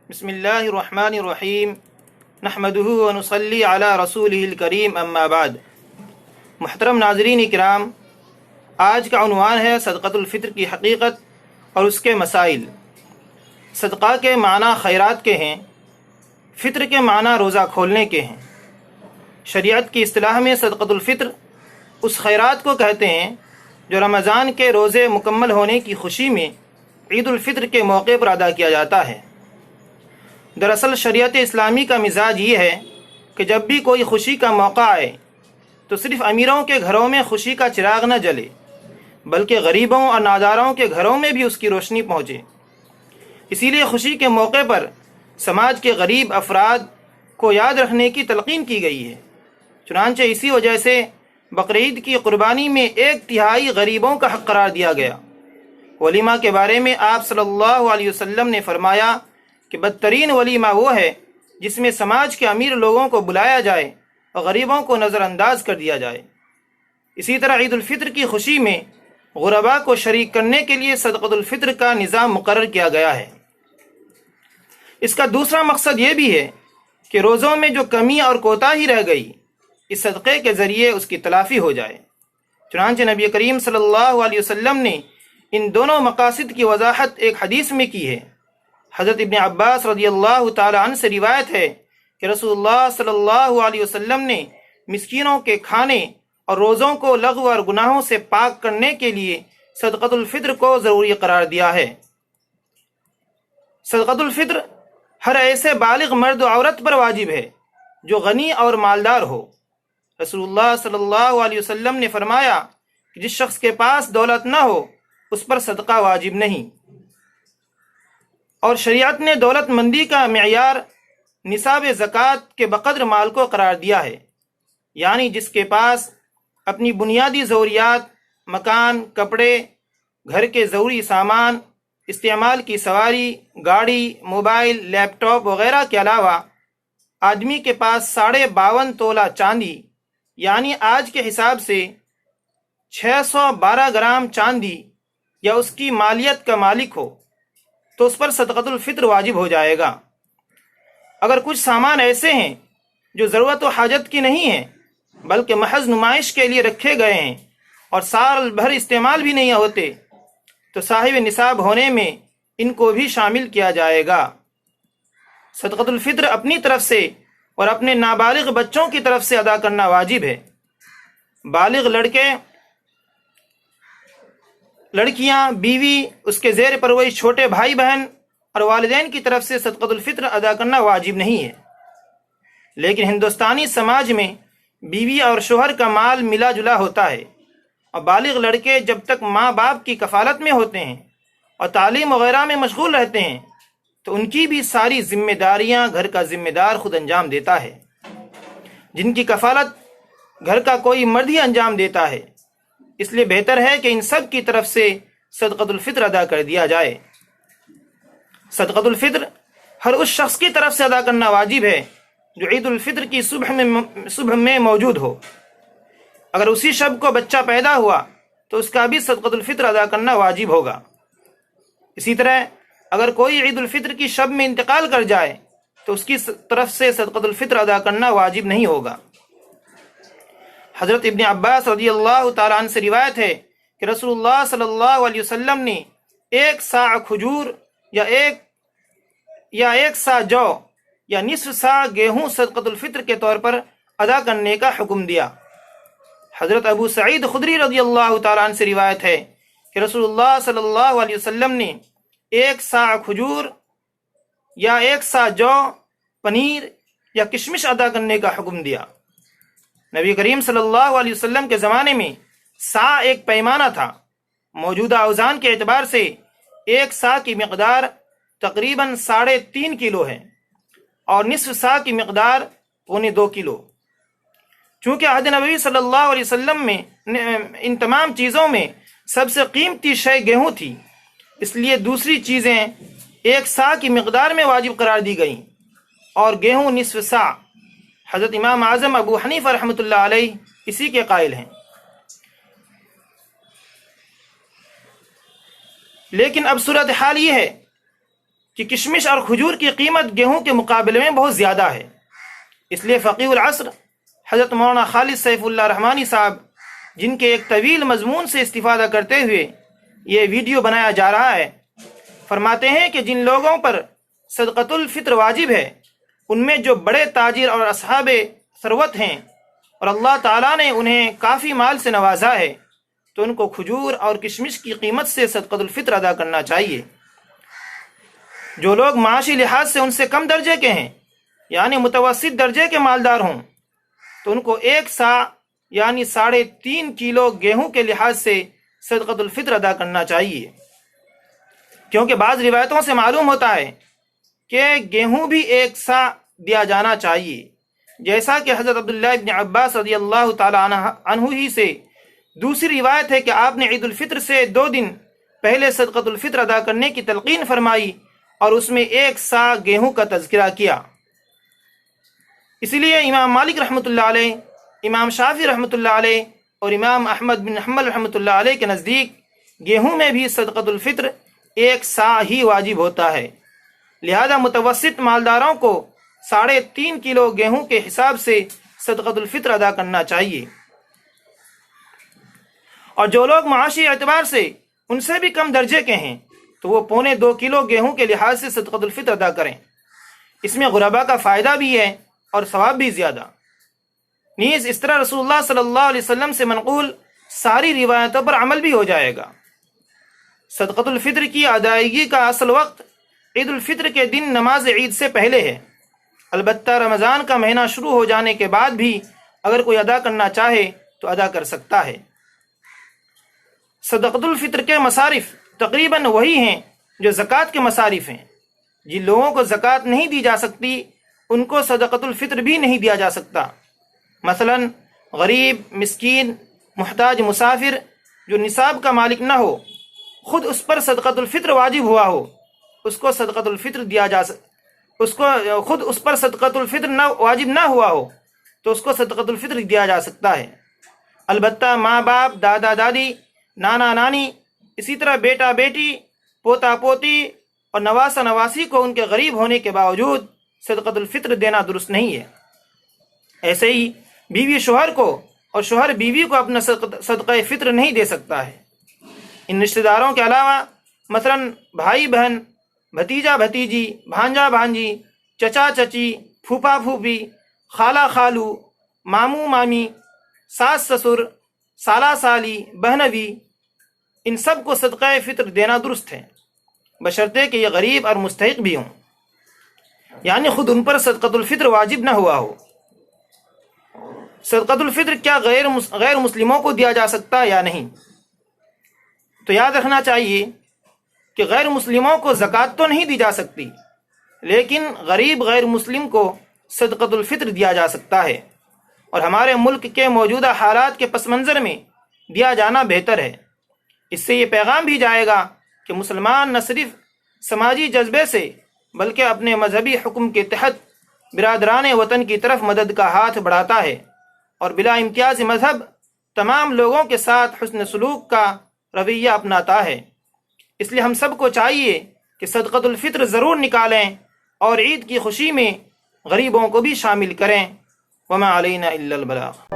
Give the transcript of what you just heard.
بسم اللہ الرحمن الرحیم نحمدہ ونصلی علی رسولہ الکریم اما بعد۔ محترم ناظرین اکرام، آج کا عنوان ہے صدقۃ الفطر کی حقیقت اور اس کے مسائل۔ صدقہ کے معنی خیرات کے ہیں، فطر کے معنی روزہ کھولنے کے ہیں۔ شریعت کی اصطلاح میں صدقۃ الفطر اس خیرات کو کہتے ہیں جو رمضان کے روزے مکمل ہونے کی خوشی میں عید الفطر کے موقع پر ادا کیا جاتا ہے۔ دراصل شریعت اسلامی کا مزاج یہ ہے کہ جب بھی کوئی خوشی کا موقع آئے تو صرف امیروں کے گھروں میں خوشی کا چراغ نہ جلے، بلکہ غریبوں اور ناداروں کے گھروں میں بھی اس کی روشنی پہنچے۔ اسی لیے خوشی کے موقع پر سماج کے غریب افراد کو یاد رکھنے کی تلقین کی گئی ہے۔ چنانچہ اسی وجہ سے بقرعید کی قربانی میں 1/3 غریبوں کا حق قرار دیا گیا۔ ولیمہ کے بارے میں آپ صلی اللہ علیہ وسلم نے فرمایا کہ بدترین ولیمہ وہ ہے جس میں سماج کے امیر لوگوں کو بلایا جائے اور غریبوں کو نظر انداز کر دیا جائے۔ اسی طرح عید الفطر کی خوشی میں غرباء کو شریک کرنے کے لیے صدقۃ الفطر کا نظام مقرر کیا گیا ہے۔ اس کا دوسرا مقصد یہ بھی ہے کہ روزوں میں جو کمی اور کوتاہی رہ گئی، اس صدقے کے ذریعے اس کی تلافی ہو جائے۔ چنانچہ نبی کریم صلی اللہ علیہ وسلم نے ان دونوں مقاصد کی وضاحت ایک حدیث میں کی ہے۔ حضرت ابن عباس رضی اللہ تعالی عنہ سے روایت ہے کہ رسول اللہ صلی اللہ علیہ وسلم نے مسکینوں کے کھانے اور روزوں کو لغو اور گناہوں سے پاک کرنے کے لیے صدقۃ الفطر کو ضروری قرار دیا ہے۔ صدقۃ الفطر ہر ایسے بالغ مرد و عورت پر واجب ہے جو غنی اور مالدار ہو۔ رسول اللہ صلی اللہ علیہ وسلم نے فرمایا کہ جس شخص کے پاس دولت نہ ہو اس پر صدقہ واجب نہیں۔ اور شریعت نے دولت مندی کا معیار نصاب زکوٰۃ کے بقدر مال کو قرار دیا ہے، یعنی جس کے پاس اپنی بنیادی ضروریات، مکان، کپڑے، گھر کے ضروری سامان، استعمال کی سواری، گاڑی، موبائل، لیپ ٹاپ وغیرہ کے علاوہ آدمی کے پاس 52.5 تولہ چاندی، یعنی آج کے حساب سے 612 گرام چاندی یا اس کی مالیت کا مالک ہو تو اس پر صدقۃ الفطر واجب ہو جائے گا۔ اگر کچھ سامان ایسے ہیں جو ضرورت و حاجت کی نہیں ہیں بلکہ محض نمائش کے لیے رکھے گئے ہیں اور سال بھر استعمال بھی نہیں ہوتے تو صاحب نصاب ہونے میں ان کو بھی شامل کیا جائے گا۔ صدقۃ الفطر اپنی طرف سے اور اپنے نابالغ بچوں کی طرف سے ادا کرنا واجب ہے۔ بالغ لڑکے، لڑکیاں، بیوی، اس کے زیر پرورش چھوٹے بھائی بہن اور والدین کی طرف سے صدقۃ الفطر ادا کرنا واجب نہیں ہے۔ لیکن ہندوستانی سماج میں بیوی اور شوہر کا مال ملا جلا ہوتا ہے، اور بالغ لڑکے جب تک ماں باپ کی کفالت میں ہوتے ہیں اور تعلیم وغیرہ میں مشغول رہتے ہیں تو ان کی بھی ساری ذمہ داریاں گھر کا ذمہ دار خود انجام دیتا ہے، جن کی کفالت گھر کا کوئی مرد ہی انجام دیتا ہے۔ اس لیے بہتر ہے کہ ان سب کی طرف سے صدقۃ الفطر ادا کر دیا جائے۔ صدقۃ الفطر ہر اس شخص کی طرف سے ادا کرنا واجب ہے جو عید الفطر کی صبح میں موجود ہو۔ اگر اسی شب کو بچہ پیدا ہوا تو اس کا بھی صدقۃ الفطر ادا کرنا واجب ہوگا۔ اسی طرح اگر کوئی عید الفطر کی شب میں انتقال کر جائے تو اس کی طرف سے صدقۃ الفطر ادا کرنا واجب نہیں ہوگا۔ حضرت ابن عباس رضی اللہ تعالیٰ عنہ سے روایت ہے کہ رسول اللہ صلی اللہ علیہ وسلم نے 1 صاع کھجور یا 1 صاع جو یا نصف صاع گیہوں صدقۃ الفطر کے طور پر ادا کرنے کا حکم دیا۔ حضرت ابو سعید خدری رضی اللہ تعالیٰ عنہ سے روایت ہے کہ رسول اللہ صلی اللہ علیہ وسلم نے 1 صاع کھجور یا 1 صاع جو، پنیر یا کشمش ادا کرنے کا حکم دیا۔ نبی کریم صلی اللہ علیہ وسلم کے زمانے میں صاع ایک پیمانہ تھا۔ موجودہ اوزان کے اعتبار سے 1 صاع کی مقدار تقریباً 3.5 کلو ہے اور نصف صاع کی مقدار 1.25 کلو۔ چونکہ عہد نبوی صلی اللہ علیہ وسلم میں ان تمام چیزوں میں سب سے قیمتی شے گیہوں تھی، اس لیے دوسری چیزیں 1 صاع کی مقدار میں واجب قرار دی گئیں اور گیہوں نصف صاع۔ حضرت امام اعظم ابو حنیفہ رحمۃ اللہ علیہ اسی کے قائل ہیں۔ لیکن اب صورتحال یہ ہے کہ کشمش اور کھجور کی قیمت گیہوں کے مقابلے میں بہت زیادہ ہے۔ اس لیے فقیہ العصر حضرت مولانا خالد سیف اللہ رحمانی صاحب، جن کے ایک طویل مضمون سے استفادہ کرتے ہوئے یہ ویڈیو بنایا جا رہا ہے، فرماتے ہیں کہ جن لوگوں پر صدقۃ الفطر واجب ہے ان میں جو بڑے تاجر اور اصحاب ثروت ہیں اور اللہ تعالیٰ نے انہیں کافی مال سے نوازا ہے، تو ان کو کھجور اور کشمش کی قیمت سے صدقۃ الفطر ادا کرنا چاہیے۔ جو لوگ معاشی لحاظ سے ان سے کم درجے کے ہیں، یعنی متوسط درجے کے مالدار ہوں، تو ان کو 1 سا یعنی 3.5 کلو گیہوں کے لحاظ سے صدقۃ الفطر ادا کرنا چاہیے، کیونکہ بعض روایتوں سے معلوم ہوتا ہے کہ گیہوں بھی 1 سا دیا جانا چاہیے، جیسا کہ حضرت عبداللہ ابن عباس رضی اللہ تعالی عنہ ہی سے دوسری روایت ہے کہ آپ نے عید الفطر سے 2 دن پہلے صدقۃ الفطر ادا کرنے کی تلقین فرمائی اور اس میں 1 سا گیہوں کا تذکرہ کیا۔ اسی لیے امام مالک رحمۃ اللہ علیہ، امام شافعی رحمۃ اللہ علیہ اور امام احمد بن حنبل رحمۃ اللہ علیہ کے نزدیک گیہوں میں بھی صدقۃ الفطر 1 سا ہی واجب ہوتا ہے، لہذا متوسط مالداروں کو 3.5 کلو گیہوں کے حساب سے صدقۃ الفطر ادا کرنا چاہیے، اور جو لوگ معاشی اعتبار سے ان سے بھی کم درجے کے ہیں تو وہ 1.25 کلو گیہوں کے لحاظ سے صدقۃ الفطر ادا کریں۔ اس میں غربا کا فائدہ بھی ہے اور ثواب بھی زیادہ۔ نیز اس طرح رسول اللہ صلی اللہ علیہ وسلم سے منقول ساری روایتوں پر عمل بھی ہو جائے گا۔ صدقۃ الفطر کی ادائیگی کا اصل وقت عید الفطر کے دن نماز عید سے پہلے ہے، البتہ رمضان کا مہینہ شروع ہو جانے کے بعد بھی اگر کوئی ادا کرنا چاہے تو ادا کر سکتا ہے۔ صدقۃ الفطر کے مصارف تقریباً وہی ہیں جو زکوٰۃ کے مصارف ہیں۔ جن لوگوں کو زکوٰۃ نہیں دی جا سکتی ان کو صدقۃ الفطر بھی نہیں دیا جا سکتا، مثلا غریب، مسکین، محتاج مسافر جو نصاب کا مالک نہ ہو، خود اس پر صدقۃ الفطر واجب ہوا ہو، اس کو صدقۃ الفطر دیا جا خود اس پر صدقۃ الفطر واجب نہ ہوا ہو تو اس کو صدقۃ الفطر دیا جا سکتا ہے۔ البتہ ماں باپ، دادا دادی، نانا نانی، اسی طرح بیٹا بیٹی، پوتا پوتی اور نواسہ نواسی کو ان کے غریب ہونے کے باوجود صدقۃ الفطر دینا درست نہیں ہے۔ ایسے ہی بیوی شوہر کو اور شوہر بیوی کو اپنا صدقہ فطر نہیں دے سکتا ہے۔ ان رشتہ داروں کے علاوہ مثلا بھائی بہن، بھتیجا بھتیجی، بھانجا بھانجی، چچا چچی، پھوپھا پھوپھی، خالہ خالو، ماموں مامی، ساس سسر، سالہ سالی، بہنوی، ان سب کو صدقہ فطر دینا درست ہے، بشرطے کہ یہ غریب اور مستحق بھی ہوں، یعنی خود ان پر صدقۃ الفطر واجب نہ ہوا ہو۔ صدقۃ الفطر کیا غیر مسلموں کو دیا جا سکتا ہے یا نہیں؟ تو یاد رکھنا چاہیے کہ غیر مسلموں کو زکوٰۃ تو نہیں دی جا سکتی، لیکن غریب غیر مسلم کو صدقۃ الفطر دیا جا سکتا ہے، اور ہمارے ملک کے موجودہ حالات کے پس منظر میں دیا جانا بہتر ہے۔ اس سے یہ پیغام بھی جائے گا کہ مسلمان نہ صرف سماجی جذبے سے بلکہ اپنے مذہبی حکم کے تحت برادران وطن کی طرف مدد کا ہاتھ بڑھاتا ہے، اور بلا امتیاز مذہب تمام لوگوں کے ساتھ حسن سلوک کا رویہ اپناتا ہے۔ اس لیے ہم سب کو چاہیے کہ صدقۃ الفطر ضرور نکالیں اور عید کی خوشی میں غریبوں کو بھی شامل کریں۔ وما علینا الا البلاغ۔